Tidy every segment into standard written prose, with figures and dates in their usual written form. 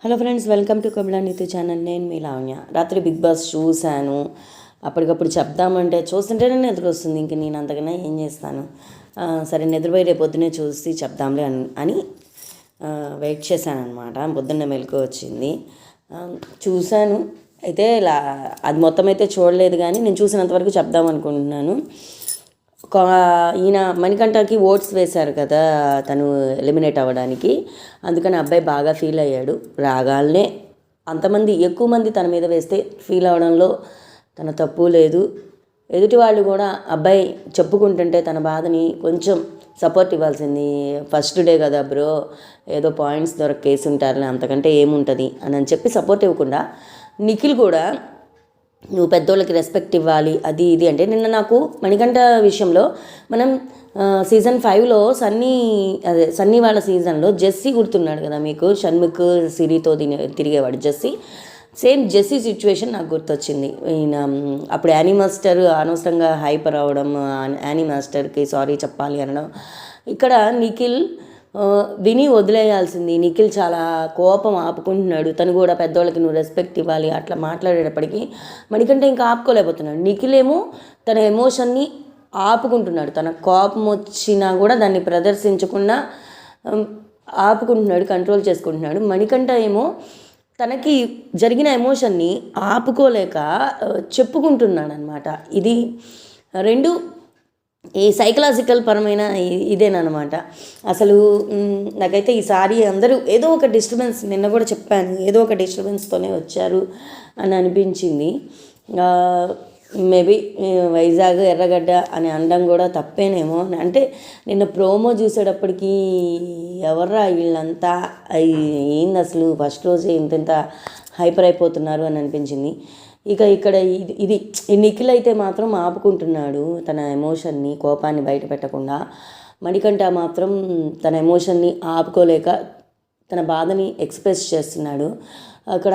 Hello friends, welcome to Kamala Neetu channel. నేను మీ లావణ్య. రాత్రి బిగ్ బాస్ చూశాను. అప్పటికప్పుడు చెప్దామంటే చూస్తుంటేనే నిద్ర వస్తుంది. ఇంక నేను అంతకన్నా ఏం చేస్తాను. సరే నిద్రపోయి రేపు పొద్దున్నే చూసి చెప్దాంలే అని వెయిట్ చేశాను అనమాట. పొద్దున్నే మెలకు వచ్చింది. చూశాను అయితే అది మొత్తం అయితే చూడలేదు, కానీ నేను చూసినంతవరకు చెప్దాం అనుకుంటున్నాను. ఈయన మణికంఠకి ఓట్స్ వేశారు కదా తను ఎలిమినేట్ అవ్వడానికి. అందుకని అబ్బాయి బాగా ఫీల్ అయ్యాడు. రాగాలనే అంతమంది ఎక్కువ మంది తన మీద వేస్తే ఫీల్ అవడంలో తన తప్పు లేదు. ఎదుటి వాళ్ళు కూడా అబ్బాయి చెప్పుకుంటుంటే తన బాధని కొంచెం సపోర్ట్ ఇవ్వాల్సింది. ఫస్ట్ డే కదా బ్రో, ఏదో పాయింట్స్ కేసు ఉంటారులే, అంతకంటే ఏముంటుంది అని చెప్పి సపోర్ట్ ఇవ్వకుండా నిఖిల్ కూడా నువ్వు పెద్దోళ్ళకి రెస్పెక్ట్ ఇవ్వాలి అది ఇది అంటే, నిన్న నాకు మణికంఠ విషయంలో మనం సీజన్ 5లో సన్నీ వాళ్ళ సీజన్లో జెస్సీ గుర్తున్నాడు కదా మీకు, షణ్ముఖ్ సిరితో తిరిగేవాడు జెస్సీ. సేమ్ జెస్సీ సిచ్యువేషన్ నాకు గుర్తొచ్చింది. ఈయన అప్పుడు యానీ మాస్టర్ అనవసరంగా హైపర్ అవ్వడం, యానీ మాస్టర్కి సారీ చెప్పాలి అనడం. ఇక్కడ నిఖిల్ విని వదిలేయాల్సింది. నిఖిల్ చాలా కోపం ఆపుకుంటున్నాడు. తను కూడా పెద్దవాళ్ళకి నువ్వు రెస్పెక్ట్ ఇవ్వాలి అట్లా మాట్లాడేటప్పటికీ మణికంఠ ఇంకా ఆపుకోలేకపోతున్నాడు. నిఖిల్ ఏమో తన ఎమోషన్ని ఆపుకుంటున్నాడు. తన కోపం వచ్చినా కూడా దాన్ని ప్రదర్శించకుండా ఆపుకుంటున్నాడు, కంట్రోల్ చేసుకుంటున్నాడు. మణికంఠ ఏమో తనకి జరిగిన ఎమోషన్ని ఆపుకోలేక చెప్పుకుంటున్నాడు అనమాట. ఇది రెండు ఈ సైకలాజికల్ పరమైన ఇదేనమాట. అసలు నాకైతే ఈసారి అందరూ ఏదో ఒక డిస్టర్బెన్స్, నిన్న కూడా చెప్పాను, ఏదో ఒక డిస్టర్బెన్స్తోనే వచ్చారు అని అనిపించింది. మేబీ వైజాగ్ ఎర్రగడ్డ అని అనడం కూడా తప్పేనేమో. అంటే నిన్న ప్రోమో చూసేటప్పటికి ఎవర్రా వీళ్ళంతా, ఏంది అసలు ఫస్ట్ రోజే ఇంత హైపర్ అయిపోతున్నారు అని అనిపించింది. ఇక్కడ ఇది నిఖిల్ అయితే మాత్రం ఆపుకుంటున్నాడు తన ఎమోషన్ని, కోపాన్ని బయట పెట్టకుండా. మణికంఠ మాత్రం తన ఎమోషన్ని ఆపుకోలేక తన బాధని ఎక్స్ప్రెస్ చేస్తున్నాడు. అక్కడ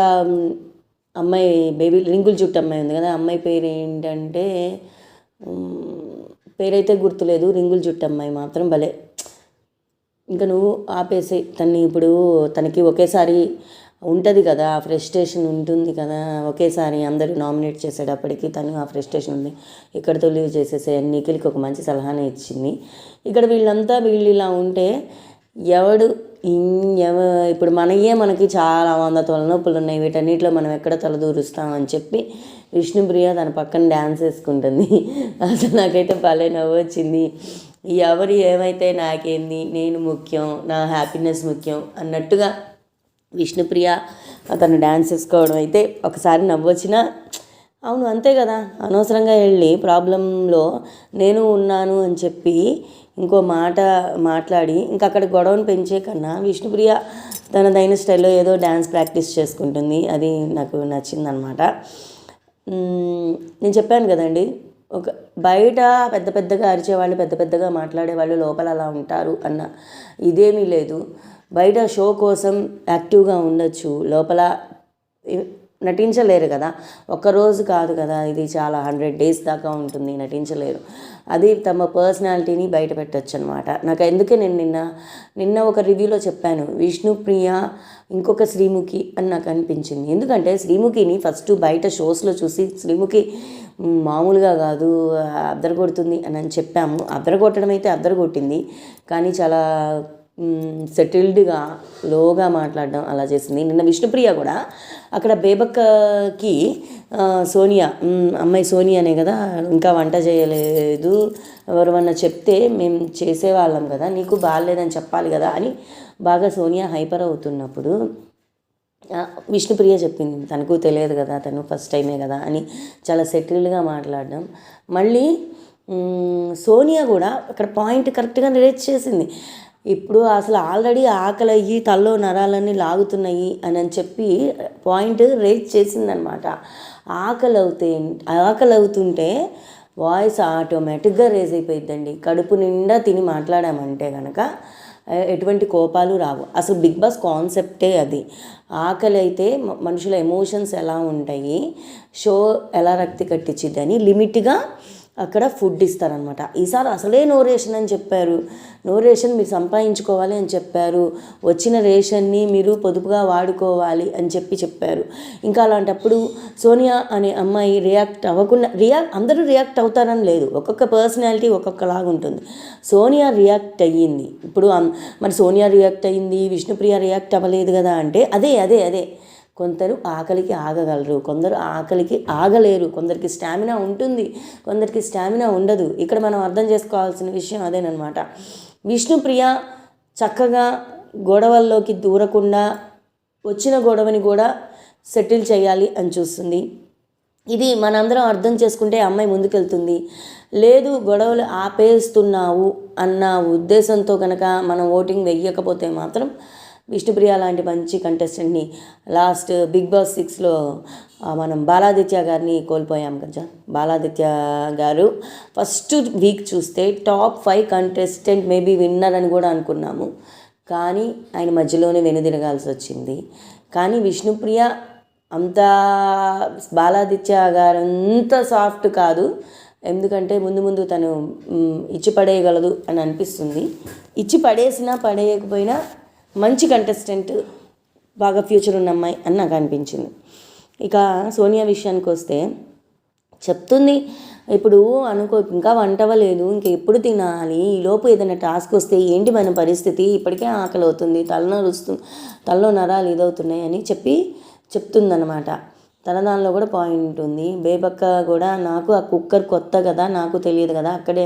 అమ్మాయి బేబీ రింగుల జుట్టు అమ్మాయి ఉంది కదా, అమ్మాయి పేరు ఏంటంటే పేరైతే గుర్తులేదు. రింగుల జుట్టు అమ్మాయి మాత్రం భలే. ఇంకా నువ్వు ఆపేసి తన్ని, ఇప్పుడు తనకి ఒకేసారి ఉంటుంది కదా, ఆ ఫ్రస్ట్రేషన్ ఉంటుంది కదా, ఒకేసారి అందరూ నామినేట్ చేసేటప్పటికి తను ఆ ఫ్రస్ట్రేషన్ ఉంది, ఇక్కడితో లీవ్ చేసేసే నిఖిల్కి ఒక మంచి సలహానే ఇచ్చింది. ఇక్కడ వీళ్ళు ఇలా ఉంటే ఇప్పుడు మనకి చాలా 100 తలనొప్పులు ఉన్నాయి, వీటన్నిటిలో మనం ఎక్కడ తలదూరుస్తామని చెప్పి విష్ణుప్రియ తన పక్కన డ్యాన్స్ వేసుకుంటుంది. అసలు నాకైతే భలే నవ్వు వచ్చింది. ఎవరు ఏమైతే నాకేంది, నేను ముఖ్యం, నా హ్యాపీనెస్ ముఖ్యం అన్నట్టుగా విష్ణుప్రియ తను డ్యాన్స్ వేసుకోవడం అయితే ఒకసారి నవ్వొచ్చినా, అవును అంతే కదా, అనవసరంగా వెళ్ళి ప్రాబ్లంలో నేను ఉన్నాను అని చెప్పి ఇంకో మాట మాట్లాడి ఇంకా అక్కడ గొడవను పెంచే కన్నా విష్ణుప్రియ తనదైన స్టైల్లో ఏదో డ్యాన్స్ ప్రాక్టీస్ చేసుకుంటుంది. అది నాకు నచ్చిందనమాట. నేను చెప్పాను కదండి, ఒక బయట పెద్దగా అరిచేవాళ్ళు, పెద్దగా మాట్లాడేవాళ్ళు లోపల అలా ఉంటారు అన్న ఇదేమీ లేదు. బయట షో కోసం యాక్టివ్గా ఉండొచ్చు, లోపల నటించలేరు కదా. ఒక్కరోజు కాదు కదా, ఇది చాలా 100 days దాకా ఉంటుంది, నటించలేరు. అది తమ పర్సనాలిటీని బయట పెట్టచ్చు అనమాట. నాకు ఎందుకే నేను నిన్న ఒక రివ్యూలో చెప్పాను, విష్ణుప్రియ ఇంకొక శ్రీముఖి అని నాకు అనిపించింది. ఎందుకంటే శ్రీముఖిని ఫస్ట్ బయట షోస్లో చూసి శ్రీముఖి మామూలుగా కాదు, అద్దరగొడుతుంది అని చెప్పాము. అద్దరగొట్టడం అయితే అద్దరగొట్టింది, కానీ చాలా సెటిల్డ్గా లోగా మాట్లాడడం అలా చేసింది. నిన్న విష్ణుప్రియ కూడా అక్కడ బేబక్కకి సోనియా, అమ్మాయి సోనియానే కదా, ఇంకా వంట చేయలేదు, ఎవరన్నా చెప్తే మేము చేసేవాళ్ళం కదా, నీకు బాగాలేదని చెప్పాలి కదా అని బాగా సోనియా హైపర్ అవుతున్నప్పుడు విష్ణుప్రియ చెప్పింది తనకు తెలియదు కదా, తను ఫస్ట్ టైమే కదా అని చాలా సెటిల్డ్గా మాట్లాడడం. మళ్ళీ సోనియా కూడా అక్కడ పాయింట్ కరెక్ట్గా రేట్ చేసింది. ఇప్పుడు అసలు ఆల్రెడీ ఆకలి అయ్యి తలలో నరాలన్నీ లాగుతున్నాయి అని చెప్పి పాయింట్ రేజ్ చేసిందనమాట. ఆకలి అవుతుంటే వాయిస్ ఆటోమేటిక్గా రేజ్ అయిపోయిద్దండి. కడుపు నిండా తిని మాట్లాడామంటే కనుక ఎటువంటి కోపాలు రావు. అసలు బిగ్ బాస్ కాన్సెప్టే అది. ఆకలి అయితే మనుషుల ఎమోషన్స్ ఎలా ఉంటాయి, షో ఎలా రక్తి కట్టించిద్దని లిమిట్గా అక్కడ ఫుడ్ ఇస్తారనమాట. ఈసారి అసలే నో రేషన్ అని చెప్పారు. నో రేషన్ మీరు సంపాదించుకోవాలి అని చెప్పారు. వచ్చిన రేషన్ని మీరు పొదుపుగా వాడుకోవాలి అని చెప్పారు. ఇంకా అలాంటప్పుడు సోనియా అనే అమ్మాయి రియాక్ట్ అవ్వకుండా, అందరూ రియాక్ట్ అవుతారని లేదు, ఒక్కొక్క పర్సనాలిటీ ఒక్కొక్కలాగా ఉంటుంది. సోనియా రియాక్ట్ అయ్యింది. ఇప్పుడు మరి సోనియా రియాక్ట్ అయ్యింది, విష్ణుప్రియ రియాక్ట్ అవ్వలేదు కదా అంటే అదే కొందరు ఆకలికి ఆగగలరు, కొందరు ఆకలికి ఆగలేరు, కొందరికి స్టామినా ఉంటుంది, కొందరికి స్టామినా ఉండదు. ఇక్కడ మనం అర్థం చేసుకోవాల్సిన విషయం అదేనమాట. విష్ణుప్రియ చక్కగా గొడవల్లోకి దూరకుండా వచ్చిన గొడవని కూడా సెటిల్ చేయాలి అని చూస్తుంది. ఇది మనందరం అర్థం చేసుకుంటే అమ్మాయి ముందుకెళ్తుంది. లేదు గొడవలు ఆపేస్తున్నావు అన్న ఉద్దేశంతో కనుక మనం ఓటింగ్ వెయ్యకపోతే మాత్రం విష్ణుప్రియ లాంటి మంచి కంటెస్టెంట్ని లాస్ట్ బిగ్ బాస్ 6లో మనం బాలాదిత్య గారిని కోల్పోయాం కదా. బాలాదిత్య గారు ఫస్ట్ వీక్ చూస్తే టాప్ 5 కంటెస్టెంట్ మేబీ విన్నర్ అని కూడా అనుకున్నాము, కానీ ఆయన మధ్యలోనే వెనుదిరగాల్సి వచ్చింది. కానీ విష్ణుప్రియ అంత బాలాదిత్య గారు అంత సాఫ్ట్ కాదు, ఎందుకంటే ముందు తను ఇచ్చి పడేయగలదు అని అనిపిస్తుంది. ఇచ్చి పడేసినా పడేయకపోయినా మంచి కంటెస్టెంట్, బాగా ఫ్యూచర్ ఉన్న అమ్మాయి అని నాకు అనిపించింది. ఇక సోనియా విషయానికి వస్తే చెప్తుంది, ఇప్పుడు అనుకో ఇంకా వంట అవ్వలేదు, ఇంక ఎప్పుడు తినాలి, ఈలోపు ఏదైనా టాస్క్ వస్తే ఏంటి మన పరిస్థితి, ఇప్పటికే ఆకలి అవుతుంది, తలలో నరాలు ఇదవుతున్నాయి అని చెప్తుందన్నమాట. తన దానిలో కూడా పాయింట్ ఉంది. బేబక్క కూడా నాకు ఆ కుక్కర్ కొత్త కదా, నాకు తెలియదు కదా, అక్కడే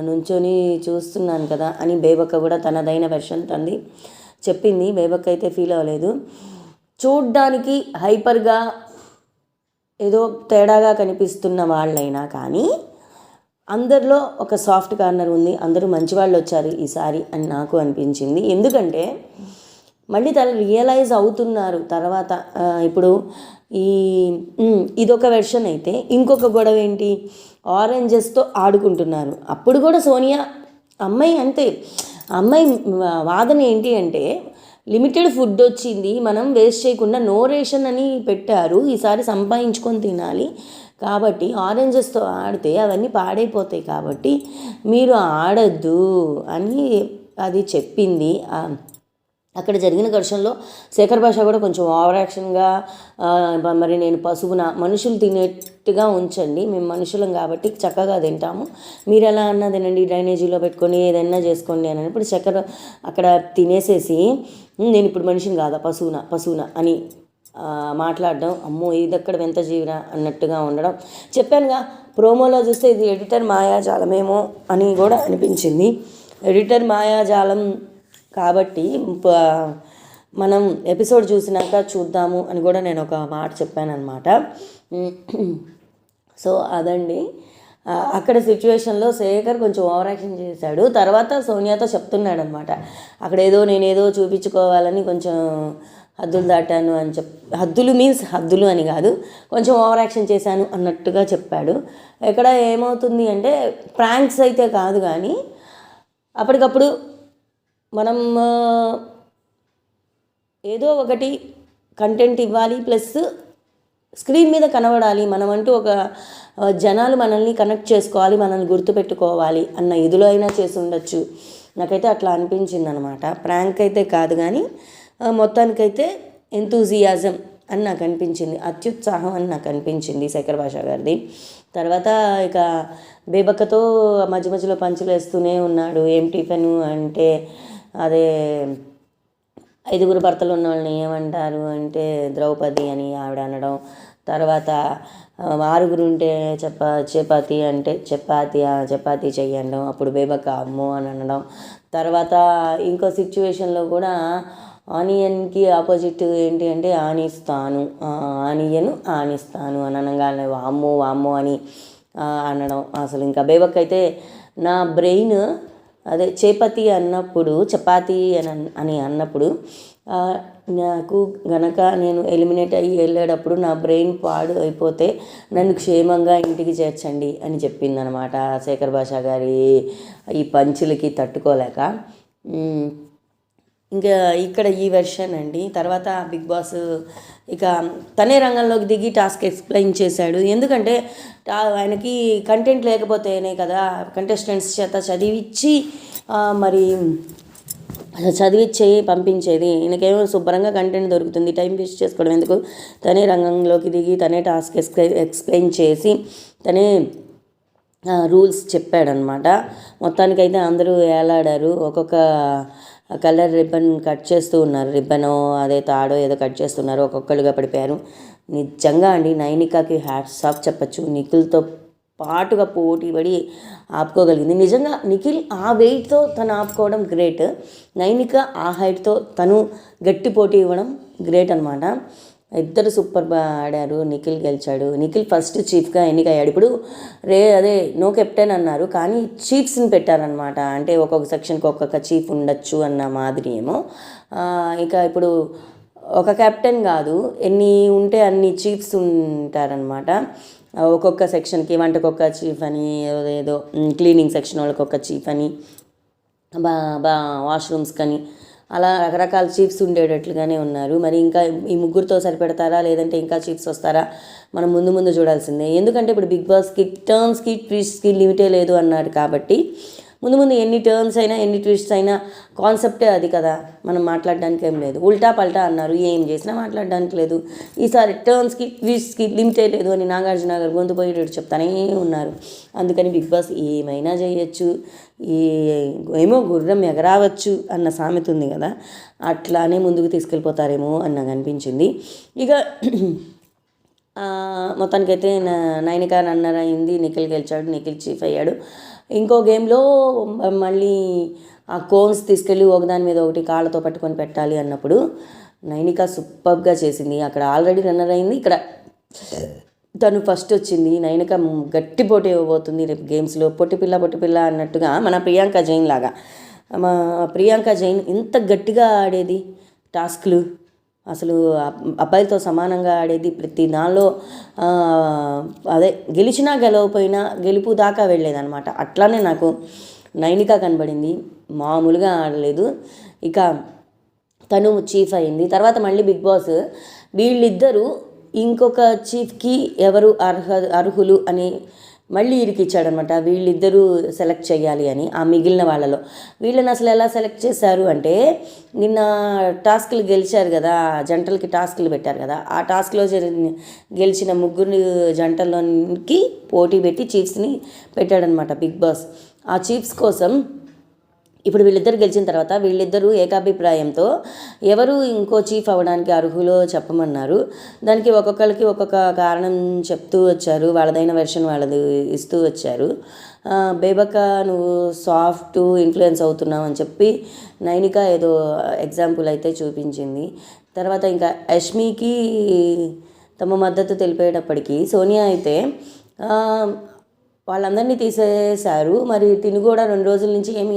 నుంచొని చూస్తున్నాను కదా అని బేబక్క కూడా తనదైన వెర్షన్ చెప్పింది. బేబక్క అయితే ఫీల్ అవ్వలేదు. చూడ్డానికి హైపర్గా ఏదో తేడాగా కనిపిస్తున్న వాళ్ళైనా కానీ అందరిలో ఒక సాఫ్ట్ కార్నర్ ఉంది, అందరూ మంచి వాళ్ళు వచ్చారు ఈసారి అని నాకు అనిపించింది. ఎందుకంటే మళ్ళీ తను రియలైజ్ అవుతున్నారు తర్వాత. ఇప్పుడు ఇదొక వెర్షన్ అయితే ఇంకొక గొడవ ఏంటి, ఆరెంజెస్తో ఆడుకుంటున్నారు. అప్పుడు కూడా సోనియా అమ్మాయి అంతే, అమ్మాయి వాదన ఏంటి అంటే లిమిటెడ్ ఫుడ్ వచ్చింది, మనం వేస్ట్ చేయకుండా నో రేషన్ అని పెట్టారు, ఈసారి సంపాదించుకొని తినాలి కాబట్టి ఆరెంజెస్తో ఆడితే అవన్నీ పాడైపోతాయి కాబట్టి మీరు ఆడద్దు అని అది చెప్పింది. అక్కడ జరిగిన ఘర్షణలో శేఖర్ భాష కూడా కొంచెం ఓవర్ యాక్షన్గా, మరి నేను పశువున, మనుషులు తినేట్టుగా ఉంచండి, మేము మనుషులం కాబట్టి చక్కగా తింటాము, మీరు ఎలా అన్నా తినండి, డ్రైనేజీలో పెట్టుకొని ఏదైనా చేసుకోండి అని. ఇప్పుడు శేఖర్ అక్కడ తినేసేసి నేను ఇప్పుడు మనిషిని కాదా, పశువున అని మాట్లాడడం, అమ్మో ఇది ఎక్కడ వింత జీవిరా అన్నట్టుగా ఉండడం. చెప్పానుగా, ప్రోమోలో చూస్తే ఇది ఎడిటర్ మాయాజాలమేమో అని కూడా అనిపించింది. ఎడిటర్ మాయాజాలం కాబట్టి మనం ఎపిసోడ్ చూసినాక చూద్దాము అని కూడా నేను ఒక మాట చెప్పాను అనమాట. సో అదండి అక్కడ సిచ్యువేషన్లో శేఖర్ కొంచెం ఓవర్ యాక్షన్ చేశాడు. తర్వాత సోనియాతో చెప్తున్నాడు అనమాట, అక్కడ నేనేదో చూపించుకోవాలని కొంచెం హద్దులు దాటాను అని హద్దులు మీన్స్ హద్దులు అని కాదు, కొంచెం ఓవర్ యాక్షన్ చేశాను అన్నట్టుగా చెప్పాడు. ఇక్కడ ఏమవుతుంది అంటే ప్రాంక్స్ అయితే కాదు కానీ అప్పటికప్పుడు మనం ఏదో ఒకటి కంటెంట్ ఇవ్వాలి, ప్లస్ స్క్రీన్ మీద కనబడాలి, మనమంటూ ఒక జనాలు మనల్ని కనెక్ట్ చేసుకోవాలి, మనల్ని గుర్తుపెట్టుకోవాలి అన్న ఇదిలో అయినా చేసి ఉండొచ్చు. నాకైతే అట్లా అనిపించింది అనమాట. ప్రాంక్ అయితే కాదు కానీ మొత్తానికైతే ఎంతూజియాజం అని నాకు అనిపించింది, అత్యుత్సాహం అని నాకు అనిపించింది శేఖర్ భాష గారిది. తర్వాత ఇక బేబక్కతో మధ్యలో పంచులు వేస్తూనే ఉన్నాడు. ఏం టిఫిన్ అంటే అదే 5 భర్తలు ఉన్న వాళ్ళని ఏమంటారు అంటే ద్రౌపది అని ఆవిడ అనడం. తర్వాత 6 ఉంటే చపాతి అంటే చపాతి చెయ్యడం, అప్పుడు బేబక్క అమ్మో అని అనడం. తర్వాత ఇంకో సిచ్యువేషన్లో కూడా ఆనియన్కి ఆపోజిట్ ఏంటి అంటే ఆనిస్తాను అని అనగానే వామ్మో అని అనడం. అసలు ఇంకా బేబక్క అయితే నా బ్రెయిన్ అదే చపాతి అని అన్నప్పుడు నాకు గనక నేను ఎలిమినేట్ అయ్యి వెళ్ళేటప్పుడు నా బ్రెయిన్ పాడు అయిపోతే నన్ను క్షేమంగా ఇంటికి చేర్చండి అని చెప్పిందనమాట శేఖర్ భాష గారి ఈ పంచులకి తట్టుకోలేక. ఇంకా ఇక్కడ ఈ వెర్షన్ అండి. తర్వాత బిగ్ బాస్ ఇక తనే రంగంలోకి దిగి టాస్క్ ఎక్స్ప్లెయిన్ చేశాడు. ఎందుకంటే ఆయనకి కంటెంట్ లేకపోతేనే కదా కంటెస్టెంట్స్ చేత చదివించి మరి చదివిచ్చి పంపించేది. ఈయనకేమో శుభ్రంగా కంటెంట్ దొరుకుతుంది, టైం వేస్ట్ చేసుకోవడం ఎందుకు, తనే రంగంలోకి దిగి తనే టాస్క్ ఎక్స్ప్లెయిన్ చేసి తనే రూల్స్ చెప్పాడనమాట. మొత్తానికైతే అందరూ ఏలాడారు. ఒక్కొక్క కలర్ రిబ్బన్ కట్ చేస్తూ ఉన్నారు, రిబ్బనో అదే తాడో ఏదో కట్ చేస్తున్నారు, ఒక్కొక్కరుగా పడిపోయారు. నిజంగా అండి నైనికాకి హ్యాట్స్ ఆఫ్ చెప్పచ్చు. నిఖిల్తో పాటుగా పోటీ పడి ఆపుకోగలిగింది. నిజంగా నిఖిల్ ఆ వెయిట్తో తను ఆపుకోవడం గ్రేట్, నైనిక ఆ హైట్తో తను గట్టి పోటీ ఇవ్వడం గ్రేట్ అనమాట. ఇద్దరు సూపర్ ఆడారు. నిఖిల్ గెలిచాడు. నిఖిల్ ఫస్ట్ చీఫ్గా ఎన్నికయ్యాడు. ఇప్పుడు అదే నో కెప్టెన్ అన్నారు, కానీ చీఫ్స్ని పెట్టారనమాట. అంటే ఒక్కొక్క సెక్షన్కి ఒక్కొక్క చీఫ్ ఉండొచ్చు అన్న మాదిరి ఏమో. ఇక ఇప్పుడు ఒక కెప్టెన్ కాదు, ఎన్ని ఉంటే అన్ని చీఫ్స్ ఉంటారనమాట. ఒక్కొక్క సెక్షన్కి వంటకొక్క చీఫ్ అని, ఏదో క్లీనింగ్ సెక్షన్ వాళ్ళకి ఒక చీఫ్ అని, వాష్రూమ్స్ కానీ అలా రకరకాల చీఫ్స్ ఉండేటట్లుగానే ఉన్నారు. మరి ఇంకా ఈ ముగ్గురితో సరిపెడతారా లేదంటే ఇంకా చీఫ్స్ వస్తారా మనం ముందు ముందు చూడాల్సిందే. ఎందుకంటే ఇప్పుడు బిగ్ బాస్కి టర్న్స్కి ట్విస్ట్స్కి లిమిటే లేదు అన్నాడు కాబట్టి ముందు ముందు ఎన్ని టర్న్స్ అయినా ఎన్ని ట్విస్ట్స్ అయినా కాన్సెప్టే అది కదా, మనం మాట్లాడడానికి ఏం లేదు. ఉల్టా పల్టా అన్నారు, ఏం చేసినా మాట్లాడడానికి లేదు. ఈసారి టర్న్స్కి ట్విస్ట్స్కి లిమిటే లేదు అని నాగార్జున గారు గొంతు పోయేటట్టు చెప్తానే ఉన్నారు. అందుకని బిగ్ బాస్ ఏమైనా చేయొచ్చు, ఏమో గుర్రం ఎగరావచ్చు అన్న సామెత ఉంది కదా, అట్లానే ముందుకు తీసుకెళ్ళిపోతారేమో అని నాకు అనిపించింది. ఇక మొత్తానికైతే నైనిక రన్నర్ అయింది, నిఖిల్ గెలిచాడు, నిఖిల్ చీఫ్ అయ్యాడు. ఇంకో గేమ్లో మళ్ళీ ఆ కోన్స్ తీసుకెళ్ళి ఒకదాని మీద ఒకటి కాళ్ళతో పట్టుకొని పెట్టాలి అన్నప్పుడు నైనిక సూపర్గా చేసింది. అక్కడ ఆల్రెడీ రన్నర్ అయింది, ఇక్కడ తను ఫస్ట్ వచ్చింది. నైనిక గట్టి పోటీ ఇవ్వబోతుంది రేపు గేమ్స్లో. పొట్టిపిల్ల అన్నట్టుగా మన ప్రియాంక జైన్ లాగా. మా ప్రియాంక జైన్ ఇంత గట్టిగా ఆడేది టాస్క్లు, అసలు అబ్బాయిలతో సమానంగా ఆడేది, ప్రతి దానిలో అదే గెలిచినా గెలవపోయినా గెలుపు దాకా వెళ్ళేదన్నమాట. అట్లానే నాకు నైనిక కనబడింది, మామూలుగా ఆడలేదు. ఇక తను చీఫ్ అయింది. తర్వాత మళ్ళీ బిగ్ బాస్ వీళ్ళిద్దరూ ఇంకొక చీఫ్కి ఎవరు అర్హులు అని మళ్ళీ ఇరికిచ్చాడనమాట. వీళ్ళిద్దరూ సెలెక్ట్ చేయాలి అని ఆ మిగిలిన వాళ్ళలో. వీళ్ళని అసలు ఎలా సెలెక్ట్ చేశారు అంటే, నిన్న టాస్క్లు గెలిచారు కదా, జంటలకి టాస్క్లు పెట్టారు కదా, ఆ టాస్క్లో గెలిచిన ముగ్గురు జంటల్లోకి పోటీ పెట్టి చీఫ్స్ని పెట్టాడనమాట బిగ్ బాస్. ఆ చీఫ్స్ కోసం ఇప్పుడు వీళ్ళిద్దరు గెలిచిన తర్వాత వీళ్ళిద్దరూ ఏకాభిప్రాయంతో ఎవరు ఇంకో చీఫ్ అవ్వడానికి అర్హులో చెప్పమన్నారు. దానికి ఒక్కొక్కరికి ఒక్కొక్క కారణం చెప్తూ వచ్చారు, వాళ్ళదైన వెర్షన్ వాళ్ళది ఇస్తూ వచ్చారు. బేబక్క నువ్వు సాఫ్ట్ ఇన్ఫ్లుయెన్స్ అవుతున్నావు అని చెప్పి నైనిక ఏదో ఎగ్జాంపుల్ అయితే చూపించింది. తర్వాత ఇంకా యష్మికి తమ మద్దతు తెలిపేటప్పటికీ సోనియా అయితే వాళ్ళందరినీ తీసేశారు, మరి తిని కూడా 2 రోజుల నుంచి ఏమి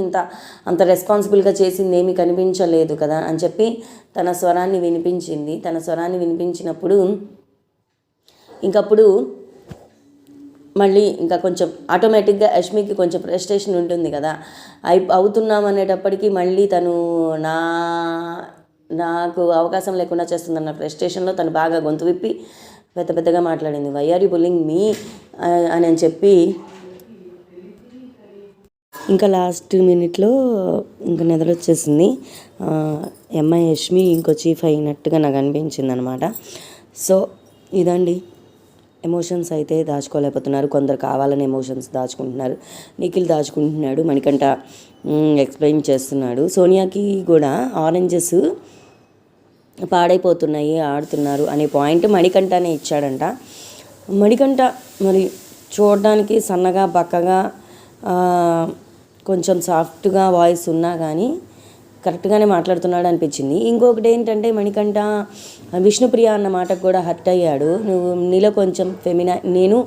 అంత రెస్పాన్సిబుల్గా చేసింది ఏమీ కనిపించలేదు కదా అని చెప్పి తన స్వరాన్ని వినిపించింది. తన స్వరాన్ని వినిపించినప్పుడు ఇంకప్పుడు మళ్ళీ ఇంకా కొంచెం ఆటోమేటిక్గా యష్మికి కొంచెం ఫ్రస్ట్రేషన్ ఉంటుంది కదా, అవుతున్నాం అనేటప్పటికీ మళ్ళీ తను నాకు అవకాశం లేకుండా చేస్తుందన్న ఫ్రస్ట్రేషన్లో తను బాగా గొంతు విప్పి పెద్దగా మాట్లాడింది. వై ఆర్ యూ బుల్లింగ్ మీ అని చెప్పి ఇంకా లాస్ట్ మినిట్లో ఇంకా నిద్రొచ్చేసింది. ఎంఐ యష్మి ఇంకో చీఫ్ అయినట్టుగా నాకు అనిపించింది అనమాట. సో ఇదండి, ఎమోషన్స్ అయితే దాచుకోలేకపోతున్నారు. కొందరు కావాలని ఎమోషన్స్ దాచుకుంటున్నారు. నిఖిల్ దాచుకుంటున్నాడు, మణికంఠ ఎక్స్ప్లెయిన్ చేస్తున్నాడు. సోనియాకి కూడా ఆరెంజెస్ పాడైపోతున్నాయి ఆడుతున్నారు అనే పాయింట్ మణికంఠనే ఇచ్చాడంట. మణికంఠ మరి చూడడానికి సన్నగా బక్కగా కొంచెం సాఫ్ట్గా వాయిస్ ఉన్నా కానీ కరెక్ట్గానే మాట్లాడుతున్నాడు అనిపించింది. ఇంకొకటి ఏంటంటే మణికంఠ విష్ణుప్రియ అన్న మాటకు కూడా హర్ట్ అయ్యాడు. నీలో కొంచెం నేను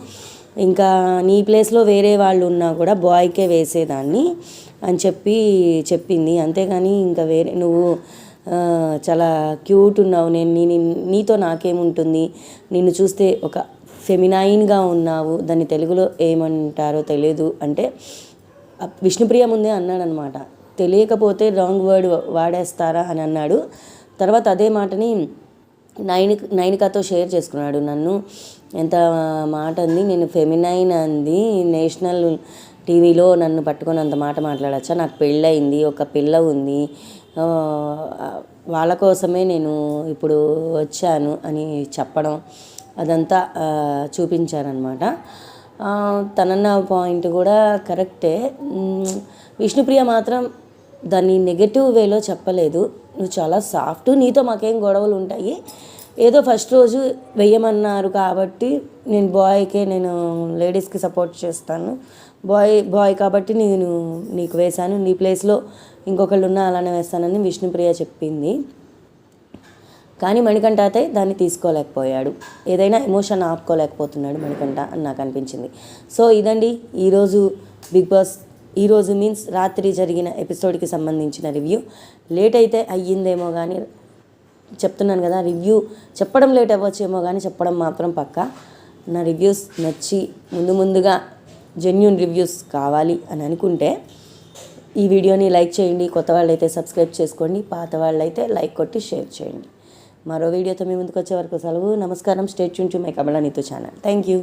ఇంకా నీ ప్లేస్లో వేరే వాళ్ళు ఉన్నా కూడా బాయ్కే వేసేదాన్ని అని చెప్పింది. అంతేగాని ఇంకా వేరే నువ్వు చాలా క్యూట్ ఉన్నావు, నీతో నాకేముంటుంది, నిన్ను చూస్తే ఒక ఫెమినైన్గా ఉన్నావు, దాన్ని తెలుగులో ఏమంటారో తెలియదు అంటే విష్ణుప్రియ ముందే అన్నాడనమాట. తెలియకపోతే రాంగ్ వర్డ్ వాడేస్తారా అని అన్నాడు. తర్వాత అదే మాటని నైనికాతో షేర్ చేసుకున్నాడు. నన్ను ఎంత మాట అంది, నేను ఫెమినైన్ అంది, నేషనల్ టీవీలో నన్ను పట్టుకొని అంత మాట మాట్లాడచ్చా, నాకు పెళ్ళయింది, ఒక పిల్ల ఉంది, వాళ్ళ కోసమే నేను ఇప్పుడు వచ్చాను అని చెప్పడం అదంతా చూపించారనమాట. తనన్న పాయింట్ కూడా కరెక్టే. విష్ణుప్రియ మాత్రం దాన్ని నెగటివ్ వేలో చెప్పలేదు. నువ్వు చాలా సాఫ్ట్, నీతో మాకేం గొడవలు ఉంటాయి, ఏదో ఫస్ట్ రోజు వెయ్యమన్నారు కాబట్టి నేను నేను లేడీస్కి సపోర్ట్ చేస్తాను, బాయ్ కాబట్టి నేను నీకు వేశాను, నీ ప్లేస్లో ఇంకొకళ్ళు ఉన్నా అలానే వేస్తానని విష్ణుప్రియ చెప్పింది. కానీ మణికంఠ అయితే దాన్ని తీసుకోలేకపోయాడు, ఏదైనా ఎమోషన్ ఆపుకోలేకపోతున్నాడు మణికంఠ అని నాకు అనిపించింది. సో ఇదండి ఈరోజు బిగ్ బాస్, ఈరోజు మీన్స్ రాత్రి జరిగిన ఎపిసోడ్కి సంబంధించిన రివ్యూ. లేట్ అయితే అయ్యిందేమో కానీ చెప్తున్నాను కదా, రివ్యూ చెప్పడం లేట్ అవ్వచ్చేమో కానీ చెప్పడం మాత్రం పక్కా. నా రివ్యూస్ నచ్చి ముందుగా జెన్యూన్ రివ్యూస్ కావాలి అని అనుకుంటే ఈ వీడియోని లైక్ చేయండి, కొత్త వాళ్ళైతే సబ్స్క్రైబ్ చేసుకోండి, పాత వాళ్ళైతే లైక్ కొట్టి షేర్ చేయండి. మరో వీడియోతో మీ ముందుకు వచ్చే వరకు సెలవు. నమస్కారం. Stay tune to my Kamala Neetu channel. Thank you.